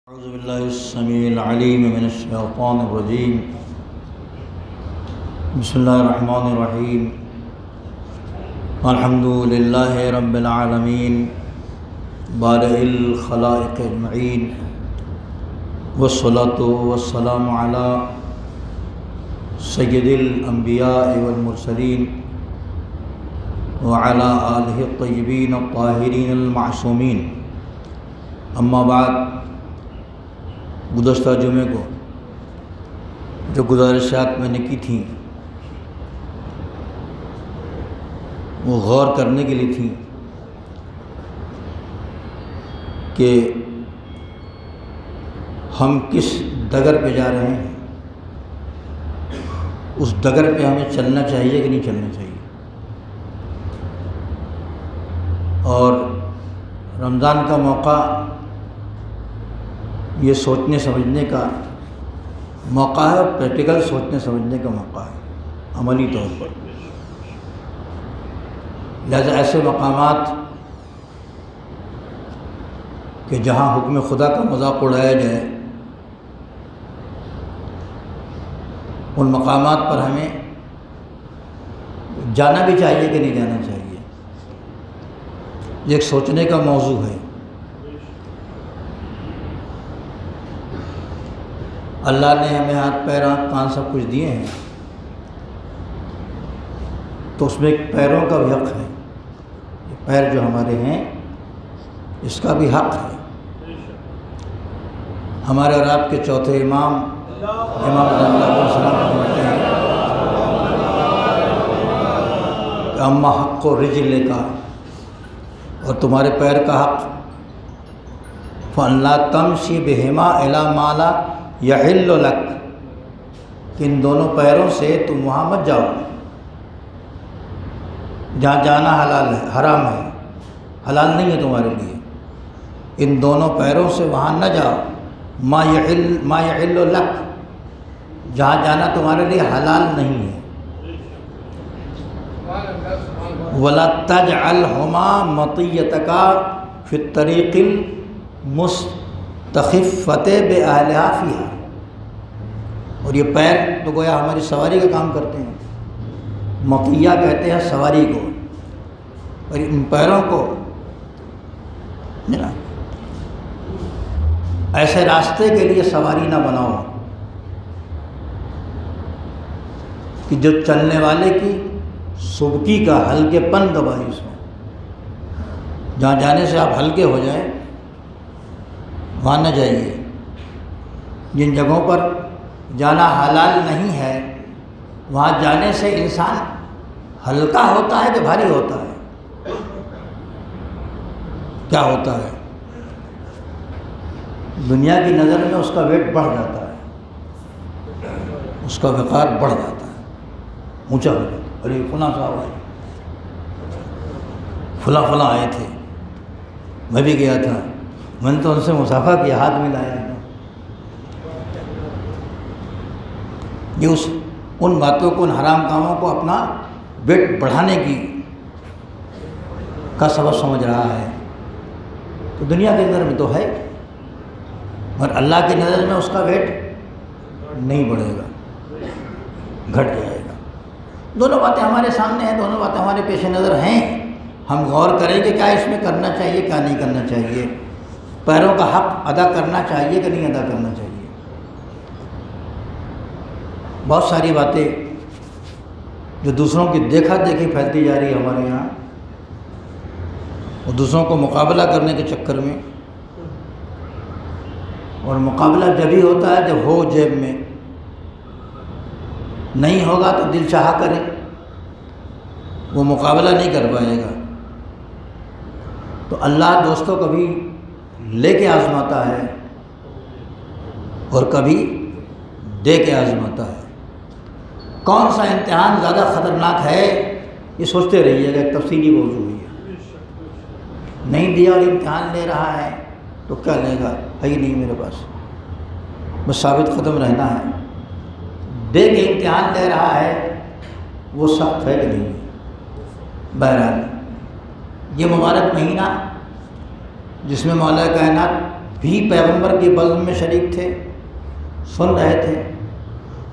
اعوذ باللہ السمیع العلیم من الشیطان الرجیم بسم اللہ الرحمن الرحیم الحمد للہ رب العالمین بارئ الخلائق اجمعین والصلاة والسلام علی سید الانبیاء والمرسلین وعلی آلہ الطیبین الطاہرین المعصومین. اما بعد، گزشتہ جمعے کو جو گزارشات میں نے کی تھیں وہ غور کرنے کے لیے تھیں کہ ہم کس ڈگر پہ جا رہے ہیں، اس ڈگر پہ ہمیں چلنا چاہیے کہ نہیں چلنا چاہیے. اور رمضان کا موقع یہ سوچنے سمجھنے کا موقع ہے، پریکٹیکل سوچنے سمجھنے کا موقع ہے عملی طور پر. لہذا ایسے مقامات کہ جہاں حکم خدا کا مذاق اڑایا جائے، ان مقامات پر ہمیں جانا بھی چاہیے کہ نہیں جانا چاہیے، یہ ایک سوچنے کا موضوع ہے. اللہ نے ہمیں ہاتھ پیر آنکھ کان سب کچھ دیے ہیں، تو اس میں ایک پیروں کا بھی حق ہے. یہ پیر جو ہمارے ہیں اس کا بھی حق ہے. ہمارے اور آپ کے چوتھے امام رضی اللہ علیہ وسلم فرماتے ہیں کہ اما حق و رجل کا، اور تمہارے پیر کا حق، فَأَن لَا تَمْشِي بِهِمَا إِلَىٰ مَا لَا يَحِلُّ لَكَ، کہ ان دونوں پیروں سے تم وہاں مت جاؤ جہاں جانا حرام ہے، حلال نہیں ہے تمہارے لیے. ان دونوں پیروں سے وہاں نہ جاؤ ما يحل لک، جہاں جانا تمہارے لیے حلال نہیں ہے. وَلَا تَجْعَلْهُمَا مَطِيَّتَكَ فِي الطَّرِيقِ الْمُسْتَخِفَّةِ بِأَهْلِهَا فِيهَا. اور یہ پیر تو گویا ہماری سواری کا کام کرتے ہیں، مطیہ کہتے ہیں سواری کو. اور ان پیروں کو ایسے راستے کے لیے سواری نہ بناؤ کہ جو چلنے والے کی سبکی کا ہلکے پن کا باعث ہو. جہاں جانے سے آپ ہلکے ہو جائیں وہاں نہ جائیے. جن جگہوں پر جانا حلال نہیں ہے وہاں جانے سے انسان ہلکا ہوتا ہے کہ بھاری ہوتا ہے؟ کیا ہوتا ہے؟ دنیا کی نظر میں اس کا ویٹ بڑھ جاتا ہے، اس کا وقار بڑھ جاتا ہے، اونچا ہو جاتا ہے. ارے فلاں صاحب آئے، فلاں آئے تھے، میں بھی گیا تھا، میں نے تو ان سے مصافحہ کیا، ہاتھ ملایا. یہ ان باتوں کو، ان حرام کاموں کو اپنا ویٹ بڑھانے کا سبب سمجھ رہا ہے. تو دنیا کے نظر میں تو ہے، مگر اللہ کی نظر میں اس کا ویٹ نہیں بڑھے گا، گھٹ جائے گا. دونوں باتیں ہمارے سامنے ہیں، دونوں باتیں ہمارے پیش نظر ہیں. ہم غور کریں کہ کیا اس میں کرنا چاہیے، کیا نہیں کرنا چاہیے. پیروں کا حق ادا کرنا چاہیے کہ نہیں ادا کرنا چاہیے. بہت ساری باتیں جو دوسروں کی دیکھا دیکھی پھیلتی جا رہی ہے ہمارے یہاں، وہ دوسروں کو مقابلہ کرنے کے چکر میں، اور مقابلہ جب ہی ہوتا ہے جب ہو جیب میں، نہیں ہوگا تو دل چاہا کرے، وہ مقابلہ نہیں کر پائے گا. تو اللہ دوستوں کبھی لے کے آزماتا ہے اور کبھی دے کے آزماتا ہے. کون سا امتحان زیادہ خطرناک ہے یہ سوچتے رہیے گا، ایک تفصیلی موضوع ہے. نہیں دیا اور امتحان لے رہا ہے تو کیا لے گا؟ ہے ہی نہیں میرے پاس، بس ثابت قدم رہنا ہے. دے کے امتحان لے رہا ہے وہ سخت ہے کہ نہیں؟ بہرحال یہ مبارک مہینہ جس میں مولا کائنات بھی پیغمبر کی بزم میں شریک تھے، سن رہے تھے،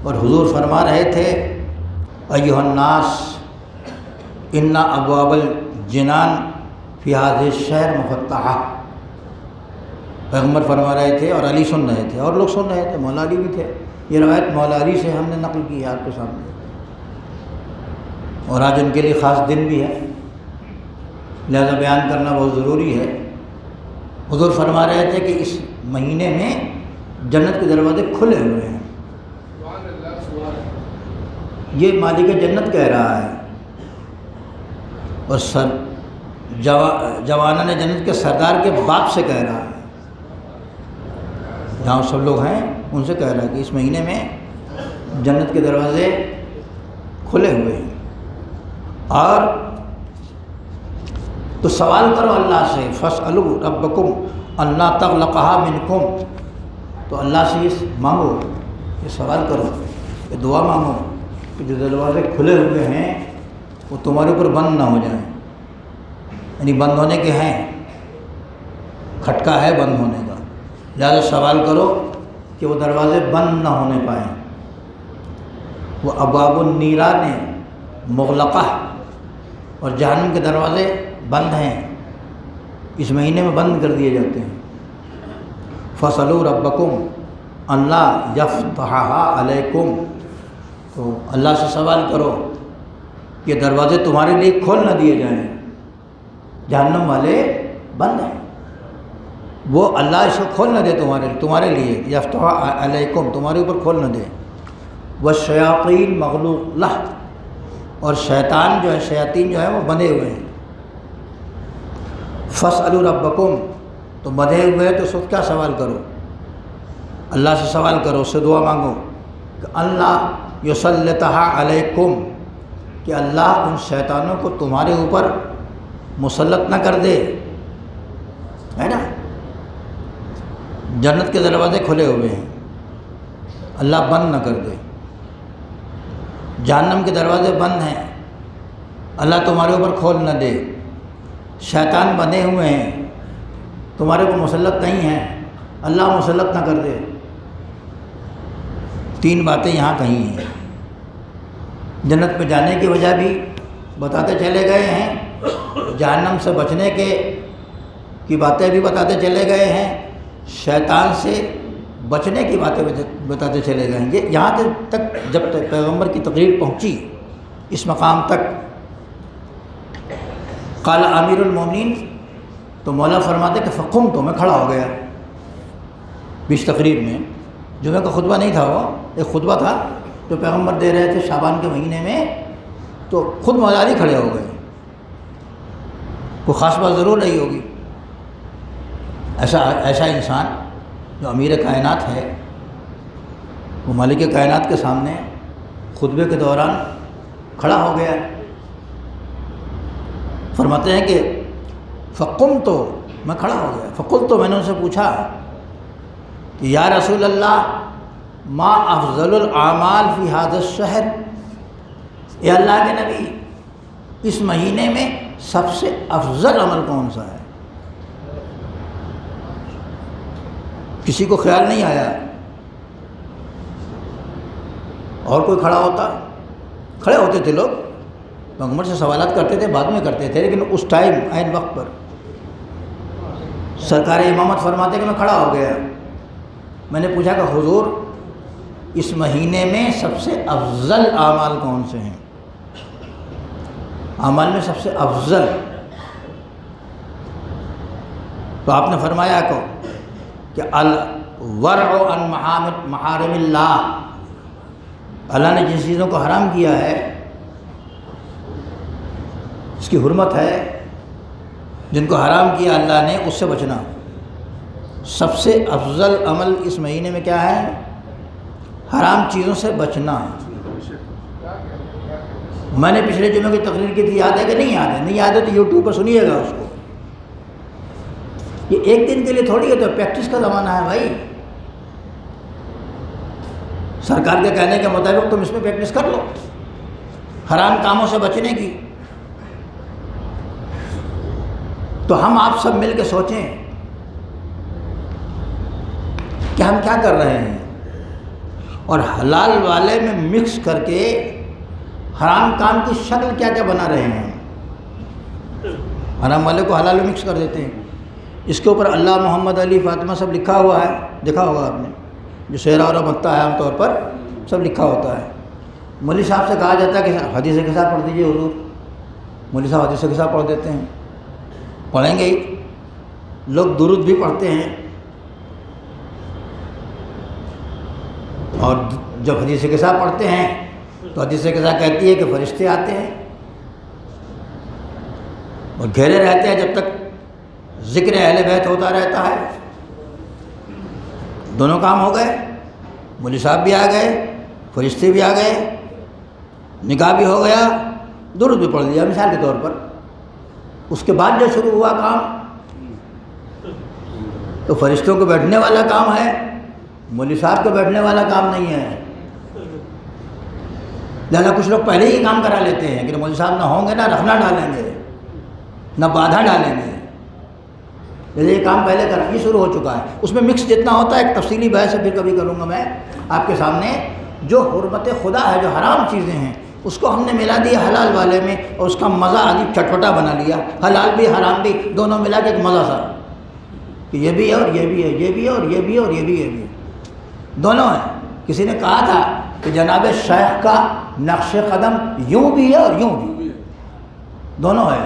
اور حضور فرما رہے تھے ایھا الناس ان ابواب الجنان فی ھذہ الشہر مفتحہ۔ پیغمبر فرما رہے تھے اور علی سن رہے تھے، اور لوگ سن رہے تھے، مولا علی بھی تھے۔ یہ روایت مولا علی سے ہم نے نقل کی ہے آپ کے سامنے، اور آج ان کے لیے خاص دن بھی ہے، لہذا بیان کرنا بہت ضروری ہے۔ حضور فرما رہے تھے کہ اس مہینے میں جنت کے دروازے کھلے ہوئے ہیں، یہ مالک جنت کہہ رہا ہے، اور جوانان جنت کے سردار کے باپ سے کہہ رہا ہے، جہاں سب لوگ ہیں ان سے کہہ رہا ہے کہ اس مہینے میں جنت کے دروازے کھلے ہوئے ہیں۔ اور تو سوال کرو اللہ سے، فاسألوا ربکم ان لا تغلقھا منکم، تو اللہ سے یہ مانگو، یہ سوال کرو، یہ دعا مانگو کہ جو دروازے کھلے ہوئے ہیں وہ تمہارے اوپر بند نہ ہو جائیں، یعنی بند ہونے کے ہیں، کھٹکا ہے بند ہونے کا، لہذا سوال کرو کہ وہ دروازے بند نہ ہونے پائیں۔ وہ ابواب النیران مغلقہ، اور جہنم کے دروازے بند ہیں، اس مہینے میں بند کر دیے جاتے ہیں۔ فاسألوا ربکم ان لا یفتحھا علیکم، تو اللہ سے سوال کرو کہ دروازے تمہارے لیے کھول نہ دیے جائیں، جہنم والے بند ہیں، وہ اللہ اس کو کھول نہ دے تمہارے لیے، یفتح علیکم، تمہارے اوپر کھول نہ دے۔ والشیاطین مغلوق لہ، اور شیطان جو ہے، شیاطین جو ہے وہ بندھے ہوئے ہیں۔ فاسألوا ربکم، تو بندھے ہوئے ہیں تو اس وقت کیا سوال کرو؟ اللہ سے سوال کرو، اس سے دعا مانگو کہ اللہ یسلطھا علیکم، کہ اللہ ان شیطانوں کو تمہارے اوپر مسلط نہ کر دے، ہے نا؟ جنت کے دروازے کھلے ہوئے ہیں، اللہ بند نہ کر دے، جہنم کے دروازے بند ہیں، اللہ تمہارے اوپر کھول نہ دے، شیطان بندھے ہوئے ہیں، تمہارے اوپر مسلط نہیں ہیں، اللہ مسلط نہ کر دے۔ تین باتیں یہاں کہی ہیں، جنت میں جانے کی وجہ بھی بتاتے چلے گئے ہیں، جہنم سے بچنے کی باتیں بھی بتاتے چلے گئے ہیں، شیطان سے بچنے کی باتیں بتاتے چلے گئے ہیں۔ یہاں تک جب تک پیغمبر کی تقریر پہنچی اس مقام تک، قال امیر المومنین، تو مولا فرماتے کہ فقمت، تو میں کھڑا ہو گیا بیچ تقریر میں، جمعہ کا خطبہ نہیں تھا، وہ ایک خطبہ تھا جو پیغمبر دے رہے تھے شعبان کے مہینے میں، تو خود مولا علی کھڑے ہو گئے، کوئی خاص بات ضرور نہیں ہوگی۔ ایسا انسان جو امیر کائنات ہے، وہ مالک کائنات کے سامنے خطبے کے دوران کھڑا ہو گیا۔ فرماتے ہیں کہ فقمت، تو میں کھڑا ہو گیا، فقلت، تو میں نے ان سے پوچھا کہ یا رسول اللہ ما افضل الاعمال فی ھذا الشہر، اے اللہ کے نبی اس مہینے میں سب سے افضل عمل کون سا ہے؟ کسی کو خیال نہیں آیا، اور کوئی کھڑا ہوتا، کھڑے ہوتے تھے لوگ، پیغمبر سے سوالات کرتے تھے، بعد میں کرتے تھے، لیکن اس ٹائم عین وقت پر سرکار امامت فرماتے کہ میں کھڑا ہو گیا، میں نے پوچھا کہ حضور اس مہینے میں سب سے افضل اعمال کون سے ہیں؟ اعمال میں سب سے افضل، تو آپ نے فرمایا کہ الورع عن محارم اللہ، اللہ نے جن چیزوں کو حرام کیا ہے، اس کی حرمت ہے، جن کو حرام کیا اللہ نے، اس سے بچنا۔ سب سے افضل عمل اس مہینے میں کیا ہے؟ حرام چیزوں سے بچنا۔ میں نے پچھلے جمعے کی تقریر کی تھی، یاد ہے کہ نہیں یاد ہے؟ نہیں یاد ہے تو یوٹیوب پر سنیے گا اس کو، یہ ایک دن کے لیے تھوڑی ہے، تو پریکٹس کا زمانہ ہے بھائی، سرکار کے کہنے کے مطابق تم اس میں پریکٹس کر لو حرام کاموں سے بچنے کی۔ تو ہم آپ سب مل کے سوچیں کہ ہم کیا کر رہے ہیں، اور حلال والے میں مکس کر کے حرام کام کی شکل کیا کیا بنا رہے ہیں. حرام والے کو حلال میں مکس کر دیتے ہیں. اس کے اوپر اللہ، محمد، علی، فاطمہ سب لکھا ہوا ہے، دیکھا ہوگا آپ نے، جو شعرا اور بنتا ہے عام طور پر سب لکھا ہوتا ہے. مولوی صاحب سے کہا جاتا ہے کہ حدیث کے ساتھ پڑھ دیجیے حضور. مولوی صاحب حدیث کے ساتھ پڑھ دیتے ہیں، پڑھیں گے ہی. لوگ درود بھی پڑھتے ہیں، اور جب حدیث کے ساتھ پڑھتے ہیں تو حدیث کے ساتھ کہتی ہے کہ فرشتے آتے ہیں اور گھیرے رہتے ہیں جب تک ذکر اہل بیت ہوتا رہتا ہے. دونوں کام ہو گئے، مولوی صاحب بھی آ گئے، فرشتے بھی آ گئے، نکاح بھی ہو گیا، درود بھی پڑھ لیا مثال کے طور پر. اس کے بعد جو شروع ہوا کام تو فرشتوں کو بیٹھنے والا کام ہے، مولوی صاحب کو بیٹھنے والا کام نہیں ہے. لہٰذا کچھ لوگ پہلے ہی کام کرا لیتے ہیں کہ مولوی صاحب نہ ہوں گے، نہ رکھنا ڈالیں گے، نہ بادھا ڈالیں گے. یہ کام پہلے کرنا یہ شروع ہو چکا ہے. اس میں مکس جتنا ہوتا ہے، ایک تفصیلی بحث پھر کبھی کروں گا میں آپ کے سامنے. جو حرمت خدا ہے، جو حرام چیزیں ہیں، اس کو ہم نے ملا دیا حلال والے میں، اور اس کا مزہ عجیب چٹپٹا بنا لیا. حلال بھی حرام بھی دونوں ملا کے ایک مزہ سا، کہ یہ بھی ہے اور یہ بھی ہے، یہ بھی ہے اور یہ بھی ہے اور یہ بھی ہے، یہ بھی دونوں ہیں. کسی نے کہا تھا کہ جناب شیخ کا نقش قدم یوں بھی ہے اور یوں بھی، دونوں ہے.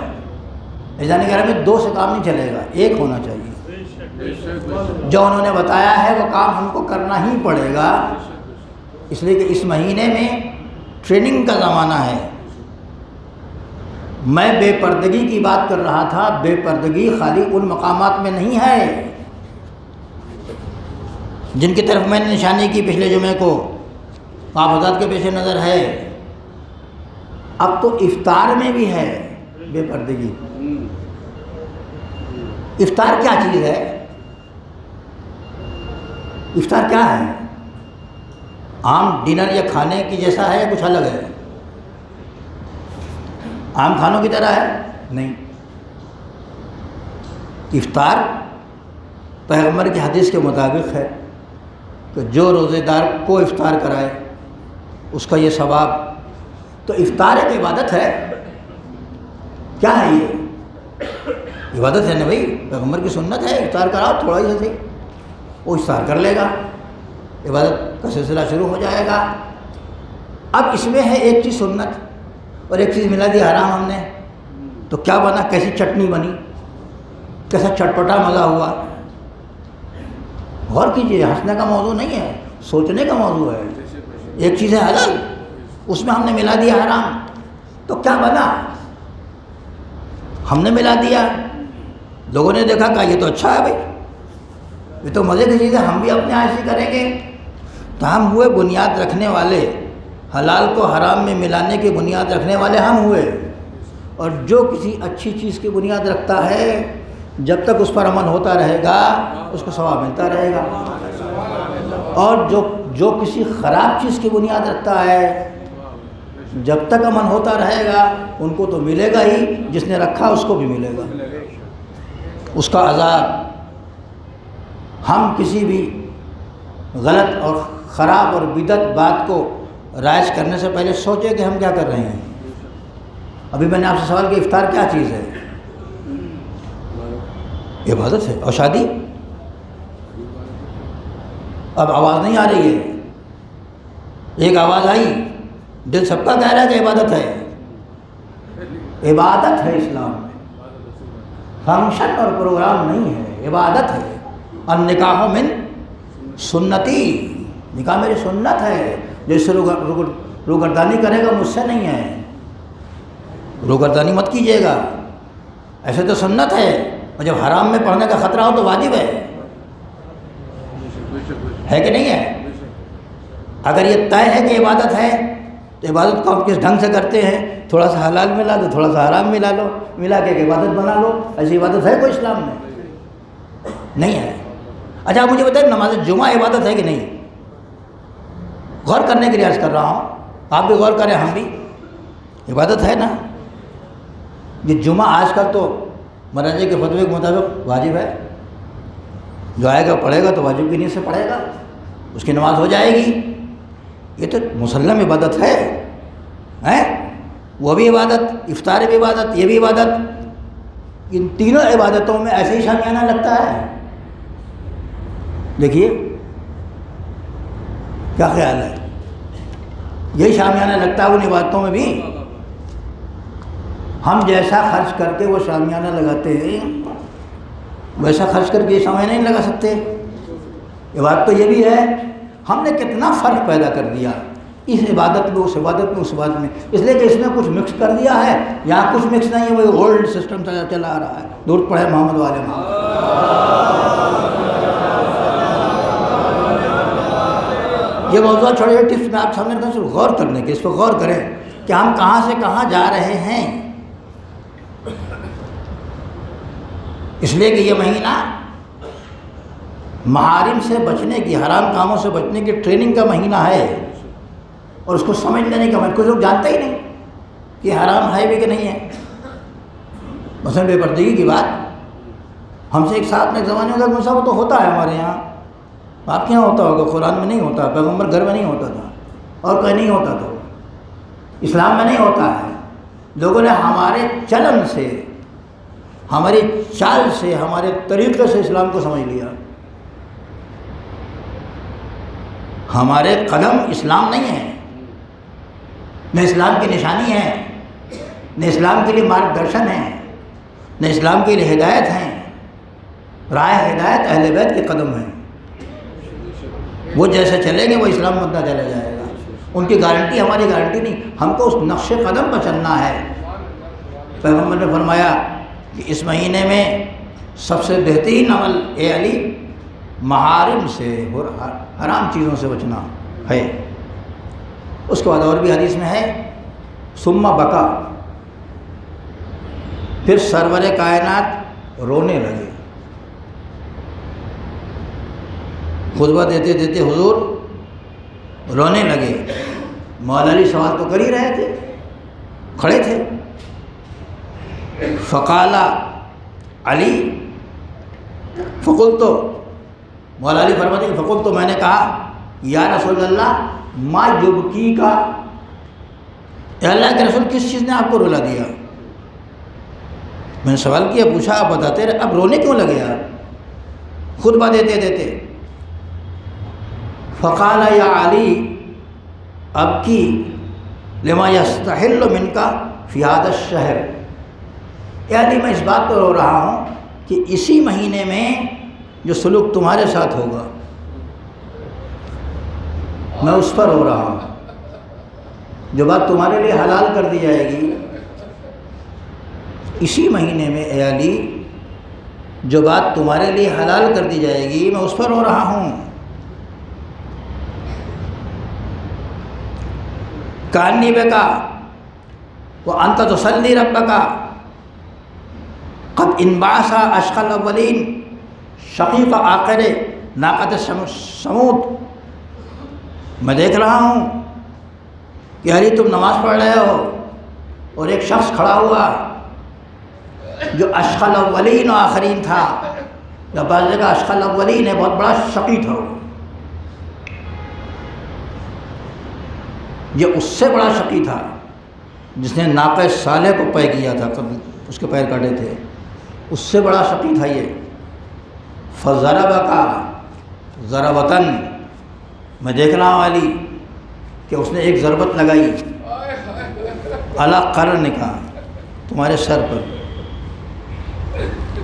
ایجان کہہ رہے میں دو سے کام نہیں چلے گا، ایک ہونا چاہیے. جو انہوں نے بتایا ہے وہ کام ہم کو کرنا ہی پڑے گا، اس لیے کہ اس مہینے میں ٹریننگ کا زمانہ ہے. میں بے پردگی کی بات کر رہا تھا. بے پردگی خالی ان مقامات میں نہیں ہے جن کی طرف میں نے نشانی کی پچھلے جمعے کو، آپ حضرات کے پیش نظر ہے. اب تو افطار میں بھی ہے بے پردگی. افطار کیا چیز ہے؟ افطار کیا ہے؟ عام ڈنر یا کھانے کی جیسا ہے یا کچھ الگ ہے؟ عام کھانوں کی طرح ہے؟ نہیں. افطار پیغمبر کی حدیث کے مطابق ہے کہ جو روزے دار کو افطار کرائے اس کا یہ ثواب. تو افطار ایک عبادت ہے. کیا ہے یہ؟ عبادت ہے نا بھائی، پیغمبر کی سنت ہے. افطار کراؤ تھوڑا ہی صحیح، وہ افطار کر لے گا، عبادت کا سلسلہ شروع ہو جائے گا. اب اس میں ہے ایک چیز سنت اور ایک چیز ملا دی حرام ہم نے، تو کیا بنا؟ کیسی چٹنی بنی، کیسا چٹپٹا مزہ ہوا. غور کیجیے، ہنسنے کا موضوع نہیں ہے، سوچنے کا موضوع ہے. ایک چیز ہے حلال، اس میں ہم نے ملا دیا حرام، تو کیا بنا؟ ہم نے ملا دیا، لوگوں نے دیکھا کہ یہ تو اچھا ہے بھائی، یہ تو مزے کی چیز ہے، ہم بھی اپنے ایسی کریں گے. تو ہم ہوئے بنیاد رکھنے والے، حلال کو حرام میں ملانے کی بنیاد رکھنے والے ہم ہوئے. اور جو کسی اچھی چیز کی بنیاد رکھتا ہے، جب تک اس پر عمل ہوتا رہے گا اس کو ثواب ملتا رہے گا. اور جو کسی خراب چیز کی بنیاد رکھتا ہے، جب تک عمل ہوتا رہے گا ان کو تو ملے گا ہی، جس نے رکھا اس کو بھی ملے گا، اس کا عذاب. ہم کسی بھی غلط اور خراب اور بدعت بات کو رائج کرنے سے پہلے سوچے کہ ہم کیا کر رہے ہیں. ابھی میں نے آپ سے سوال کیا افطار کیا چیز ہے؟ عبادت ہے. اور شادی؟ اب آواز نہیں آ رہی ہے، ایک آواز آئی، دل سب کا کہہ رہا ہے کہ عبادت ہے. عبادت ہے اسلام میں، فنکشن اور پروگرام نہیں ہے، عبادت ہے. النکاح من سنتی، نکاح میری سنت ہے. جیسے روگردانی کرے گا مجھ سے نہیں ہے، روگردانی مت کیجیے گا، ایسے تو سنت ہے. اور جب حرام میں پڑھنے کا خطرہ ہو تو واجب ہے کہ نہیں ہے؟ اگر یہ طے ہے کہ عبادت ہے تو عبادت کو آپ کس ڈھنگ سے کرتے ہیں؟ تھوڑا سا حلال ملا دو، تھوڑا سا حرام ملا لو، ملا کے ایک عبادت بنا لو. ایسی عبادت ہے کوئی اسلام میں؟ نہیں ہے. اچھا آپ مجھے بتائیں، نماز جمعہ عبادت ہے کہ نہیں؟ غور کرنے کی ریاض کر رہا ہوں، آپ بھی غور کریں، ہم بھی. عبادت ہے نا. یہ جمعہ آج کل تو مراجع کے فتوے کے مطابق واجب ہے. جو آئے گا پڑھے گا تو واجب کی نیت سے پڑھے گا، اس کی نماز ہو جائے گی۔ یہ تو مسلم عبادت ہے، وہ بھی عبادت، افطار بھی عبادت، یہ بھی عبادت۔ ان تینوں عبادتوں میں ایسے ہی شامیانہ لگتا ہے۔ دیکھیے کیا خیال ہے، یہی شامیانہ لگتا ہے ان عبادتوں میں بھی؟ ہم جیسا خرچ کر کے وہ شامیانہ لگاتے ہیں، ویسا خرچ کر کے یہ شامیانہ نہیں لگا سکتے۔ عبادت تو یہ بھی ہے، ہم نے کتنا فرق پیدا کر دیا اس عبادت میں، اس عبادت میں، اس عبادت میں، اس لیے کہ اس نے کچھ مکس کر دیا ہے۔ یہاں کچھ مکس نہیں ہے، وہی اولڈ سسٹم چلا آ رہا ہے۔ درود پڑھے محمد والے محمد۔ یہ موضوع چھوٹے چھوٹے ٹپس میں آپ سامنے رکھیں، صرف غور کرنے کے، اس پہ غور کریں کہ ہم کہاں سے کہاں جا رہے ہیں۔ اس لیے کہ یہ مہینہ محارم سے بچنے کی، حرام کاموں سے بچنے کی ٹریننگ کا مہینہ ہے، اور اس کو سمجھ لینے کا، کچھ لوگ جانتے ہی نہیں کہ حرام ہے بھی کہ نہیں ہے۔ مثلا بے پردگی کی بات ہم سے ایک ساتھ میں ایک زمانے میں وہ تو ہوتا ہے ہمارے یہاں، آپ کے یہاں ہوتا ہوگا، قرآن میں نہیں ہوتا، پیغمبر گھر میں نہیں ہوتا تھا، اور کہیں نہیں ہوتا تھا، اسلام میں نہیں ہوتا ہے۔ لوگوں نے ہمارے چلن سے، ہماری چال سے، ہمارے طریقے سے اسلام کو سمجھ لیا۔ ہمارے قدم اسلام نہیں ہے، نہ اسلام کی نشانی ہے، نہ اسلام کے لیے مارگ درشن ہے، نہ اسلام کے لیے ہدایت ہیں۔ راہ ہدایت اہل بیت کے قدم ہیں، وہ جیسے چلیں گے وہ اسلام بنتا چلا جائے گا۔ ان کی گارنٹی ہماری گارنٹی نہیں، ہم کو اس نقش قدم پر چلنا ہے۔ پیغمبر نے فرمایا کہ اس مہینے میں سب سے بہترین عمل اے علی محارم سے اور حرام چیزوں سے بچنا ہے۔ اس کے بعد اور بھی حدیث میں ہے ثم بکا، پھر سرور کائنات رونے لگے۔ خطبہ دیتے دیتے حضور رونے لگے۔ مولا علی سوال تو کر ہی رہے تھے، کھڑے تھے۔ فقال علی فقلت، مولا علی فرماتے ہیں فقلت، تو میں نے کہا یا رسول اللہ ما یبکی کا، اے اللہ کے رسول کس چیز نے آپ کو رلا دیا؟ میں نے سوال کیا، پوچھا، آپ بتاتے رہے، اب رونے کیوں لگے آپ خطبہ دیتے دیتے؟ فقال یا علی ابکی لما یستحل منک فی ھذا الشہر، یعنی میں اس بات پر رو رہا ہوں کہ اسی مہینے میں جو سلوک تمہارے ساتھ ہوگا میں اس پر رو رہا ہوں۔ جو بات تمہارے لیے حلال کر دی جائے گی اسی مہینے میں اے علی، جو بات تمہارے لیے حلال کر دی جائے گی میں اس پر رو رہا ہوں۔ کانی بکا وانت تصلی ربک قد انبعث اشقى الاولین شقیق آخر ناقۃ سمود، میں دیکھ رہا ہوں کہ علی تم نماز پڑھ رہے ہو اور ایک شخص کھڑا ہوا جو اشقى الاولین و آخرین تھا، یا بعض جگہ اشقى الاولین ہے، بہت بڑا شقی تھا وہ، یہ اس سے بڑا شقی تھا جس نے ناقہ صالح کو پے کیا تھا، قبل اس کے پیر کاٹے تھے، اس سے بڑا شقی تھا یہ۔ فضربک ضربتاً، میں دیکھ رہا ہوں علی کہ اس نے ایک ضربت لگائی علی قرنک، تمہارے سر پر۔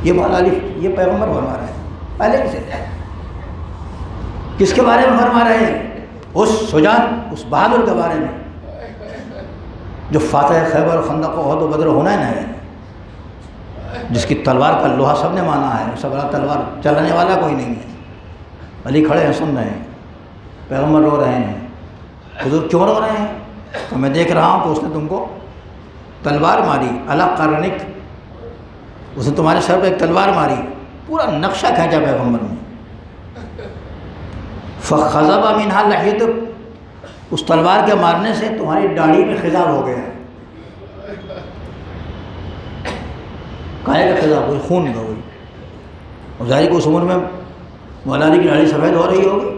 یہ مولا علی، یہ پیغمبر فرما رہے ہیں، پہلے کسے، کس کے بارے میں فرما رہے ہیں؟ اس شجاع، اس بہادر کے بارے میں جو فاتح خیبر و خندق و احد و بدر و حنین ہے، جس کی تلوار کا لوہا سب نے مانا ہے، اس سے بڑا تلوار چلانے والا کوئی نہیں ہے۔ علی کھڑے ہیں، سن رہے ہیں، پیغمبر رو رہے ہیں۔ حضور کیوں رو رہے ہیں؟ تو میں دیکھ رہا ہوں کہ اس نے تم کو تلوار ماری، علی قرنک، اس نے تمہارے سر پہ ایک تلوار ماری، پورا نقشہ کھینچا پیغمبر نے۔ فخضب منہا لحیتک، اس تلوار کے مارنے سے تمہاری داڑھی میں خضاب ہو گیا۔ کہے کا خضاب ہوئی، خون کا ہوئی، اور ظاہر کہ اس عمر میں مولا علی کی داڑھی سفید ہو رہی ہوگی،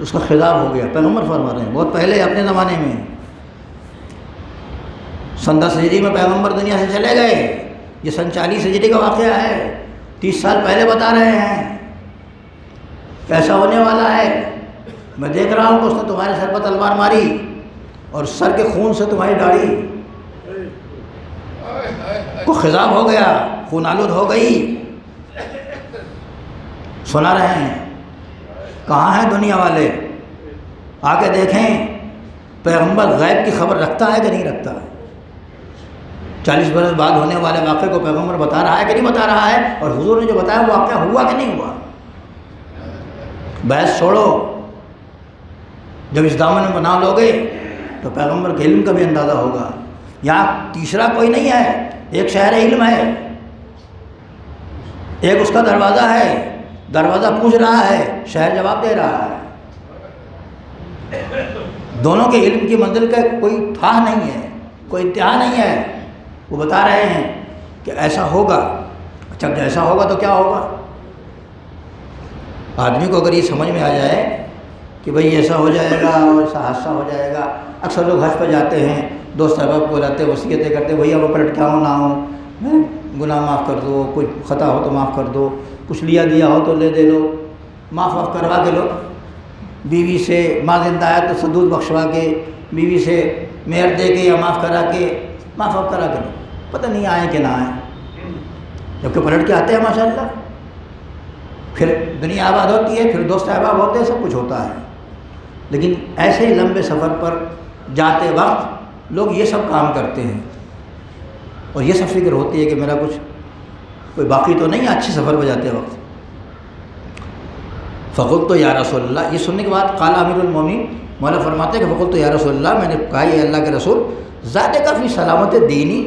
اس کا خضاب ہو گیا۔ پیغمبر فرما رہے ہیں بہت پہلے اپنے زمانے میں، سن 10 ہجری میں پیغمبر دنیا سے چلے گئے۔ یہ سن 40 ہجری کا واقعہ ہے، 30 سال پہلے بتا رہے ہیں کیسا ہونے والا ہے۔ میں دیکھ رہا ہوں کہ اس نے تمہارے سر پر تلوار ماری اور سر کے خون سے تمہاری داڑھی کو خضاب ہو گیا، خون آلود ہو گئی۔ سنا رہے ہیں، کہاں ہیں دنیا والے؟ آ کے دیکھیں پیغمبر غیب کی خبر رکھتا ہے کہ نہیں رکھتا ہے؟ 40 برس بعد ہونے والے واقعے کو پیغمبر بتا رہا ہے کہ نہیں بتا رہا ہے؟ اور حضور نے جو بتایا وہ واقعہ ہوا کہ نہیں ہوا؟ بحث چھوڑو، جب اس دامن میں بنا لو گے تو پیغمبر کے علم کا بھی اندازہ ہوگا۔ یہاں تیسرا کوئی نہیں ہے، ایک شہر علم ہے، ایک اس کا دروازہ ہے، دروازہ پوچھ رہا ہے، شہر جواب دے رہا ہے۔ دونوں کے علم کی منزل کا کوئی تھا نہیں ہے، کوئی انتہا نہیں ہے۔ وہ بتا رہے ہیں کہ ایسا ہوگا۔ اچھا ایسا ہوگا تو کیا ہوگا؟ آدمی کو اگر یہ سمجھ میں آ جائے کہ بھئی ایسا ہو جائے گا اور ایسا حادثہ ہو جائے گا۔ اکثر لوگ حج پہ جاتے ہیں، دوست احباب کو بلاتے، وصیتیں کرتے، بھیا وہ پلٹ کیا ہو نہ ہو، گناہ معاف کر دو، کوئی خطا ہو تو معاف کر دو، کچھ لیا دیا ہو تو لے دے لو، معاف واف کروا کے لو، بیوی سے ماں زندہ ہے تو سدود بخشوا کے، بیوی سے مہر دے کے یا معاف کرا کے، معاف واف کرا کے لو، پتہ نہیں آئیں کہ نہ آئیں، جبکہ پلٹ کے آتے ہیں ماشاءاللہ۔ پھر دنیا آباد ہوتی ہے، پھر دوست احباب ہوتے ہیں، سب کچھ ہوتا ہے۔ لیکن ایسے لمبے سفر پر جاتے وقت لوگ یہ سب کام کرتے ہیں اور یہ سب فکر ہوتی ہے کہ میرا کچھ کوئی باقی تو نہیں ہے اچھے سفر پہ جاتے وقت۔ فقلت تو یا رسول اللہ، یہ سننے کے بعد قال امیر المومنین، مولا فرماتے ہیں کہ فقلت تو یا رسول اللہ، میں نے کہا یہ اللہ کے رسول، ذالک فی سلامت دینی،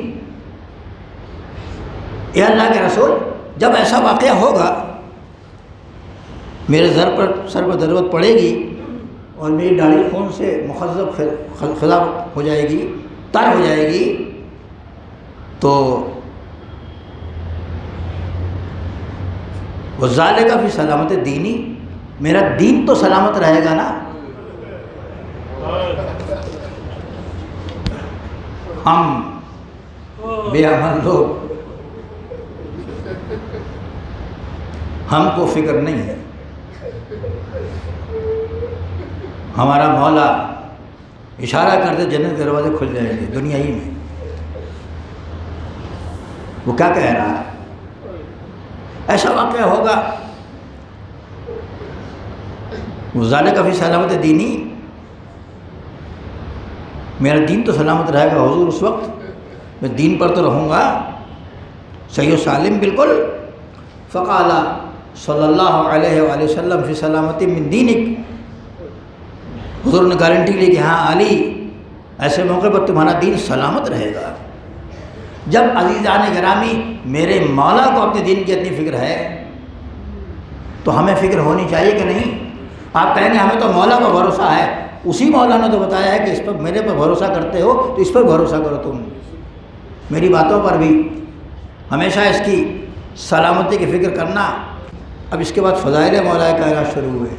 اے اللہ کے رسول جب ایسا واقعہ ہوگا، میرے سر پر ضرورت پڑے گی اور میری داڑھی خون سے مخضب خضاب ہو جائے گی، تر ہو جائے گی، تو وَذَلِكَ فِي سلامت دینی، میرا دین تو سلامت رہے گا نا۔ ہم بے عمل لوگ، ہم کو فکر نہیں ہے، ہمارا مولا اشارہ کرتے جنت کے دروازے کھل جائیں گے دنیا ہی میں۔ وہ کیا کہہ رہا ہے؟ ایسا واقعہ ہوگا، ذالک فی سلامت دینی، میرا دین تو سلامت رہے گا حضور، اس وقت میں دین پر تو رہوں گا صحیح و سالم بالکل۔ فقال صلی اللہ علیہ وآلہ وسلم فی سلامت من دینک، حضور نے گارنٹی لی کہ ہاں علی ایسے موقع پر تمہارا دین سلامت رہے گا۔ جب عزیزان گرامی میرے مولا کو اپنے دین کی اتنی فکر ہے تو ہمیں فکر ہونی چاہیے کہ نہیں؟ آپ کہیں گے ہمیں تو مولا پر بھروسہ ہے، اسی مولا نے تو بتایا ہے کہ اس پر میرے پر بھروسہ کرتے ہو تو اس پر بھروسہ کرو، تم میری باتوں پر بھی ہمیشہ اس کی سلامتی کی فکر کرنا۔ اب اس کے بعد فضائل مولا کائنات شروع ہوئے،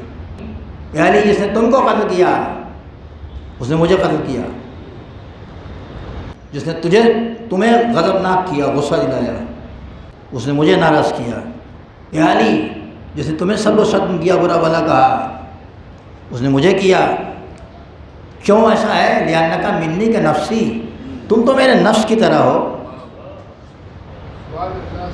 یعنی جس نے تم کو قتل کیا اس نے مجھے قتل کیا، جس نے تمہیں غضبناک کیا، غصہ دلایا، اس نے مجھے ناراض کیا، یعنی جس نے تمہیں سب و شتم کیا، برا بھلا کہا، اس نے مجھے کیا۔ کیوں ایسا ہے؟ لِأَنَّكَ مِنِّي كَنَفْسِي، تم تو میرے نفس کی طرح ہو،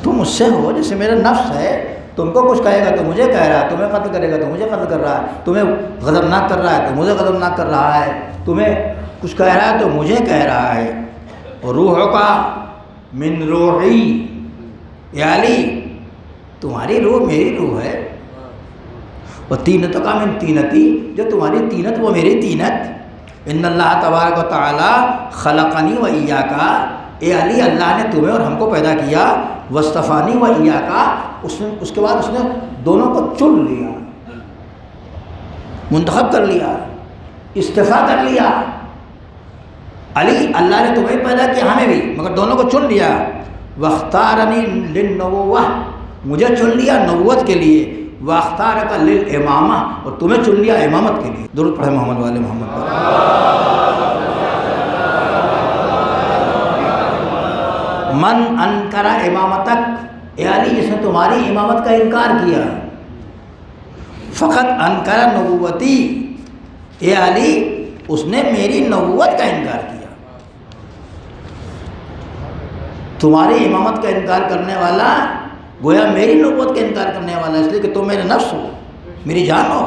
تم مجھ سے ہو جیسے میرا نفس ہے، تم کو کچھ کہے گا تو مجھے کہہ رہا ہے، تمہیں قتل کرے گا تو مجھے قتل کر رہا ہے، تمہیں غضبناک کر رہا ہے تو مجھے غضبناک کر رہا ہے، تمہیں کچھ کہہ رہا ہے تو مجھے کہہ رہا ہے۔ روح کا من روحی، یعنی تمہاری روح میری روح ہے، اور تینت کا من تینتی، جو تمہاری تینت وہ میری تینت۔ ان اللہ تبارک و تعالی خلقنی و ایاک، اے علی اللہ نے تمہیں اور ہم کو پیدا کیا، واصطفانی و ایاک، اس کے بعد اس نے دونوں کو چن لیا، منتخب کر لیا، استفا کر لیا۔ علی اللہ نے تمہیں پیدا کیا، ہمیں بھی، مگر دونوں کو چن لیا۔ واختارنی للنبوہ، مجھے چن لیا نبوت کے لیے۔ واختارک للامامہ، اور تمہیں چن لیا امامت کے لیے۔ درود پڑھے محمد والے محمد پر۔ من انکر امامتک، اے علی جس نے تمہاری امامت کا انکار کیا، فقط انکر نبوتی، اے علی اس نے میری نبوت کا انکار کیا۔ تمہاری امامت کا انکار کرنے والا گویا میری نبوت کا انکار کرنے والا، اس لیے کہ تم میرے نفس ہو، میری جان ہو۔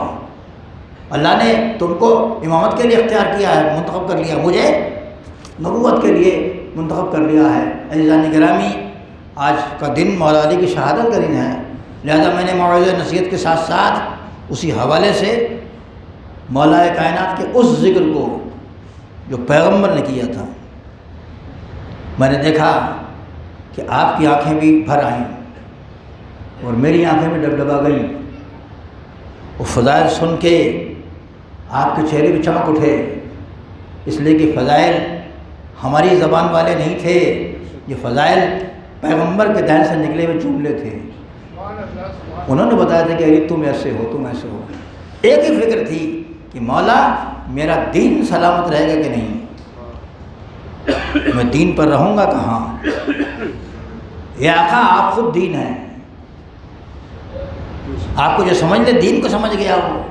اللہ نے تم کو امامت کے لیے اختیار کیا ہے، منتخب کر لیا، مجھے نبوت کے لیے منتخب کر لیا ہے۔ عزیزان گرامی، آج کا دن مولا علی کی شہادت کا دن ہے، لہذا میں نے موعظہ نصیحت کے ساتھ ساتھ اسی حوالے سے مولا کائنات کے اس ذکر کو جو پیغمبر نے کیا تھا، میں نے دیکھا کہ آپ کی آنکھیں بھی بھر آئیں اور میری آنکھیں بھی ڈبڈبا گئیں۔ وہ فضائل سن کے آپ کے چہرے بھی چمک اٹھے، اس لیے کہ فضائل ہماری زبان والے نہیں تھے، یہ فضائل پیغمبر کے دہن سے نکلے ہوئے جملے تھے۔ انہوں نے بتایا تھا کہ ارے تم ایسے ہو، تم ایسے ہو۔ ایک ہی فکر تھی کہ مولا میرا دین سلامت رہے گا کہ نہیں، میں دین پر رہوں گا کہاں؟ یہ آقا آپ خود دین ہیں، آپ کو جو سمجھ لے دین کو سمجھ گیا ہو،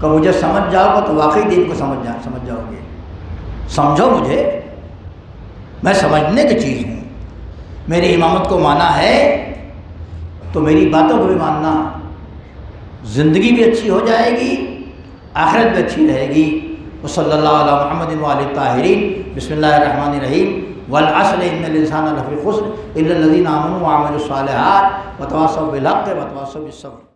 کہ مجھے سمجھ جاؤ گا تو واقعی دین کو سمجھ جاؤ گے۔ سمجھو مجھے، میں سمجھنے کی چیز ہوں، میری امامت کو مانا ہے تو میری باتوں کو بھی ماننا، زندگی بھی اچھی ہو جائے گی، آخرت بھی اچھی رہے گی۔ وصلی اللہ علی محمد وآلہ الطاہرین۔ بسم اللہ الرحمن الرحیم۔ والعصر ان الانسان لفی خسر الا الذین آمنوا وعملوا الصالحات وتواصوا بالحق وتواصوا بالصبر۔